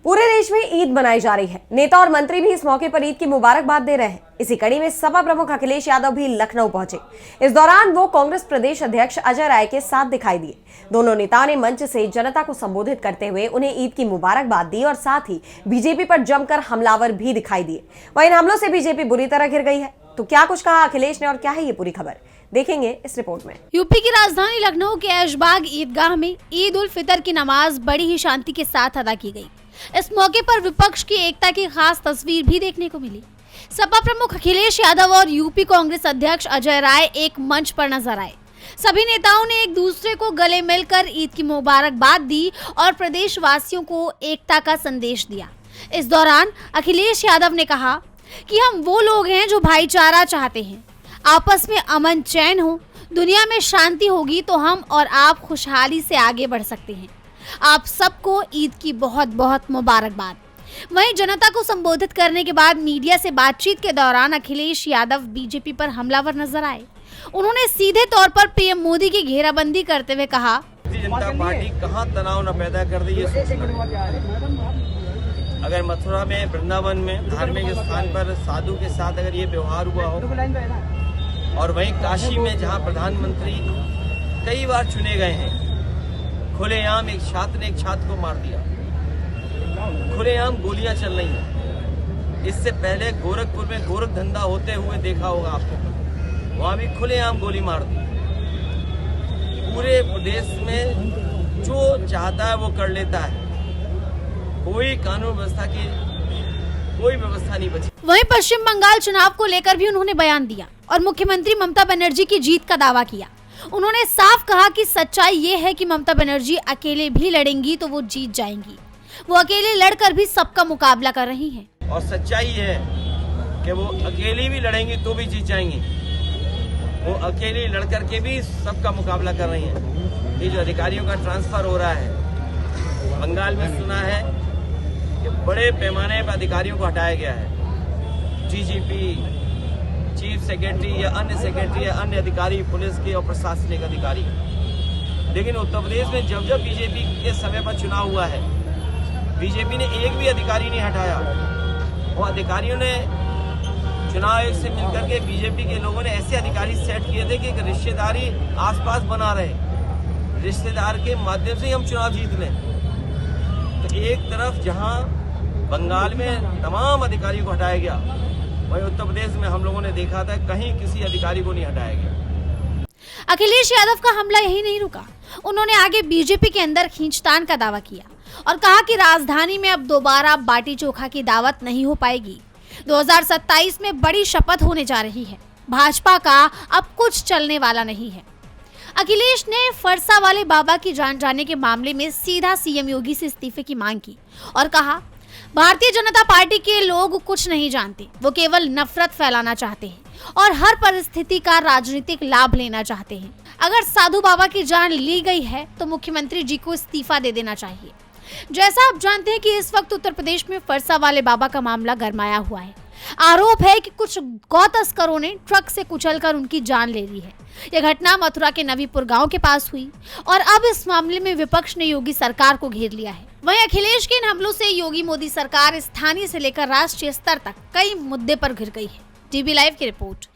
पूरे देश में ईद मनाई जा रही है। नेता और मंत्री भी इस मौके पर ईद की मुबारकबाद दे रहे हैं। इसी कड़ी में सपा प्रमुख अखिलेश यादव भी लखनऊ पहुंचे। इस दौरान वो कांग्रेस प्रदेश अध्यक्ष अजय राय के साथ दिखाई दिए। दोनों नेताओं ने मंच से जनता को संबोधित करते हुए उन्हें ईद की मुबारकबाद दी और साथ ही बीजेपी पर जमकर हमलावर भी दिखाई दिए। वहीं इन हमलों से बीजेपी बुरी तरह घिर गई है। तो क्या कुछ कहा अखिलेश ने और क्या है ये पूरी खबर, देखेंगे इस रिपोर्ट में। यूपी की राजधानी लखनऊ के ऐशबाग ईदगाह में ईद उल फितर की नमाज बड़ी ही शांति के साथ अदा की गई। इस मौके पर विपक्ष की एकता की खास तस्वीर भी देखने को मिली। सपा प्रमुख अखिलेश यादव और यूपी कांग्रेस अध्यक्ष अजय राय एक मंच पर नजर आए। सभी नेताओं ने एक दूसरे को गले मिलकर ईद की मुबारकबाद दी और प्रदेशवासियों को एकता का संदेश दिया। इस दौरान अखिलेश यादव ने कहा कि हम वो लोग हैं जो भाईचारा चाहते हैं, आपस में अमन चैन हो, दुनिया में शांति होगी तो हम और आप खुशहाली से आगे बढ़ सकते हैं। आप सबको ईद की बहुत बहुत मुबारकबाद। वहीं जनता को संबोधित करने के बाद मीडिया से बातचीत के दौरान अखिलेश यादव बीजेपी पर हमलावर नजर आए। उन्होंने सीधे तौर पर पीएम मोदी की घेराबंदी करते हुए कहा, भारतीय जनता पार्टी कहां तनाव न पैदा कर दी, अगर मथुरा में, वृंदावन में, धार्मिक स्थान पर साधु के साथ अगर ये व्यवहार हुआ हो और वहीं काशी में जहां प्रधानमंत्री कई बार चुने गए हैं, खुलेआम एक छात्र ने एक छात्र को मार दिया, खुलेआम गोलियां चल रही हैं। इससे पहले गोरखपुर में गोरख धंधा होते हुए देखा होगा आपने, वहां भी खुलेआम गोली मार दी। पूरे प्रदेश में जो चाहता है वो कर लेता है, कोई कानून व्यवस्था की कोई व्यवस्था नहीं बची। वहीं पश्चिम बंगाल चुनाव को लेकर भी उन्होंने बयान दिया और मुख्यमंत्री ममता बनर्जी की जीत का दावा किया। उन्होंने साफ कहा कि सच्चाई ये है कि ममता बनर्जी अकेले भी लड़ेंगी तो वो जीत जाएंगी। वो अकेले लड़कर भी सबका मुकाबला कर रही हैं। और सच्चाई है कि वो अकेली भी लड़ेंगी तो भी जीत जाएंगी। वो अकेली लड़कर के भी सबका मुकाबला कर रही हैं। ये जो अधिकारियों का ट्रांसफर हो रहा है बंगाल में, सुना है कि बड़े पैमाने पर अधिकारियों को हटाया गया है। डीजीपी, चीफ सेक्रेटरी या अन्य सेक्रेटरी या अन्य अधिकारी, पुलिस के और प्रशासनिक अधिकारी। लेकिन उत्तर प्रदेश में जब जब बीजेपी के समय पर चुनाव हुआ है, बीजेपी ने एक भी अधिकारी नहीं हटाया। और अधिकारियों ने चुनाव आयोग से मिलकर के बीजेपी के लोगों ने ऐसे अधिकारी सेट किए थे कि रिश्तेदारी आसपास बना रहे, रिश्तेदार के माध्यम से ही हम चुनाव जीत लें। तो एक तरफ जहां बंगाल में तमाम अधिकारियों को हटाया गया, वहीं उत्तर प्रदेश में हम लोगों ने देखा था कहीं किसी अधिकारी को नहीं हटाया गया। अखिलेश यादव का हमला यही नहीं रुका। उन्होंने आगे बीजेपी के अंदर खींचतान का दावा किया और कहा कि राजधानी में अब दोबारा बाटी चोखा की दावत नहीं हो पाएगी। 2027 में बड़ी शपथ होने जा रही है। भाजपा का अब कुछ चलने वाला नहीं है। अखिलेश ने फरसा वाले बाबा की जान जाने के मामले में सीधा सीएम योगी से इस्तीफे की मांग की और कहा, भारतीय जनता पार्टी के लोग कुछ नहीं जानते, वो केवल नफरत फैलाना चाहते हैं और हर परिस्थिति का राजनीतिक लाभ लेना चाहते हैं। अगर साधु बाबा की जान ली गई है तो मुख्यमंत्री जी को इस्तीफा दे देना चाहिए। जैसा आप जानते हैं कि इस वक्त उत्तर प्रदेश में फरसा वाले बाबा का मामला गरमाया हुआ है। आरोप है कि कुछ गौ तस्करों ने ट्रक से कुचलकर उनकी जान ले ली है। यह घटना मथुरा के नवीपुर गांव के पास हुई और अब इस मामले में विपक्ष ने योगी सरकार को घेर लिया है। वहीं अखिलेश के इन हमलों से योगी मोदी सरकार स्थानीय से लेकर राष्ट्रीय स्तर तक कई मुद्दे पर घिर गई है। टीवी लाइव की रिपोर्ट।